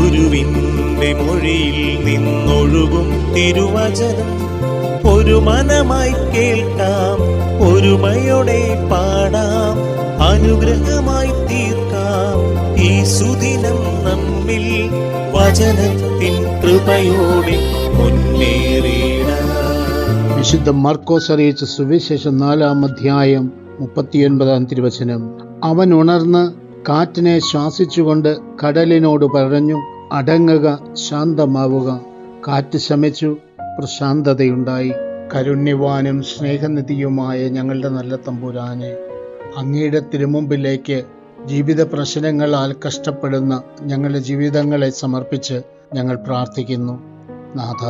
ഗുരുവിൻ്റെ മൊഴിയിൽ നിന്നൊഴുകും തിരുവചനം ഒരു മനമായി കേൾക്കാം, ഒരുമയോടെ പാടാം, അനുഗ്രഹമായി തീർക്കാം ഈ സുദിനം നമ്മിൽ വചനത്തിൻ കൃപയോടെ മുന്നേറിയിടാം. വിശുദ്ധ മർക്കോസ് അറിയിച്ച സുവിശേഷം 4-ാം അധ്യായം 39-ാം തിരുവചനം. അവൻ ഉണർന്ന് കാറ്റിനെ ശ്വാസിച്ചുകൊണ്ട് കടലിനോട് പറഞ്ഞു, അടങ്ങുക, ശാന്തമാവുക. കാറ്റ് ശമിച്ചു, പ്രശാന്തതയുണ്ടായി. കരുണ്യവാനും സ്നേഹനിധിയുമായ ഞങ്ങളുടെ നല്ല തമ്പുരാനെ, അങ്ങയുടെ തിരുമുമ്പിലേക്ക് ജീവിത പ്രശ്നങ്ങളാൽ കഷ്ടപ്പെടുന്ന ഞങ്ങളുടെ ജീവിതങ്ങളെ സമർപ്പിച്ച് ഞങ്ങൾ പ്രാർത്ഥിക്കുന്നു. നാഥ,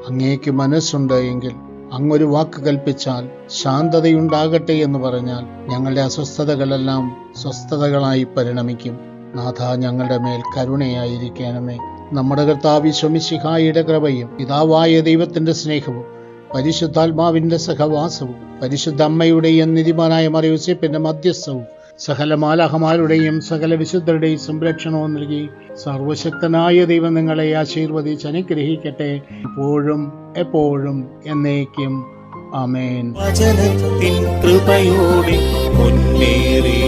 അങ്ങേക്ക് മനസ്സുണ്ട് എങ്കിൽ അങ്ങൊരു വാക്ക് കൽപ്പിച്ചാൽ ശാന്തതയുണ്ടാകട്ടെ എന്ന് പറഞ്ഞാൽ ഞങ്ങളുടെ അസ്വസ്ഥതകളെല്ലാം സ്വസ്ഥതകളായി പരിണമിക്കും. നാഥ, ഞങ്ങളുടെ മേൽ കരുണയായിരിക്കണമേ. നമ്മുടെ കർത്താവ് ഈശോമിശിഹായുടെ കൃപയും പിതാവായ ദൈവത്തിന്റെ സ്നേഹവും പരിശുദ്ധാത്മാവിന്റെ സഹവാസവും പരിശുദ്ധ അമ്മയുടെയും നീതിമാനായ മറിയൂസേപ്പിന്റെ മധ്യസ്ഥവും സകല മാലാഖമാരുടെയും സകല വിശുദ്ധരുടെയും സംരക്ഷണവും നൽകി സർവശക്തനായ ദൈവം നിങ്ങളെ ആശീർവദിച്ച് അനുഗ്രഹിക്കട്ടെ, എപ്പോഴും എപ്പോഴും എന്നേക്കും. ആമേൻ. വചനത്തിൻ കൃപയോടെ മുന്നേറി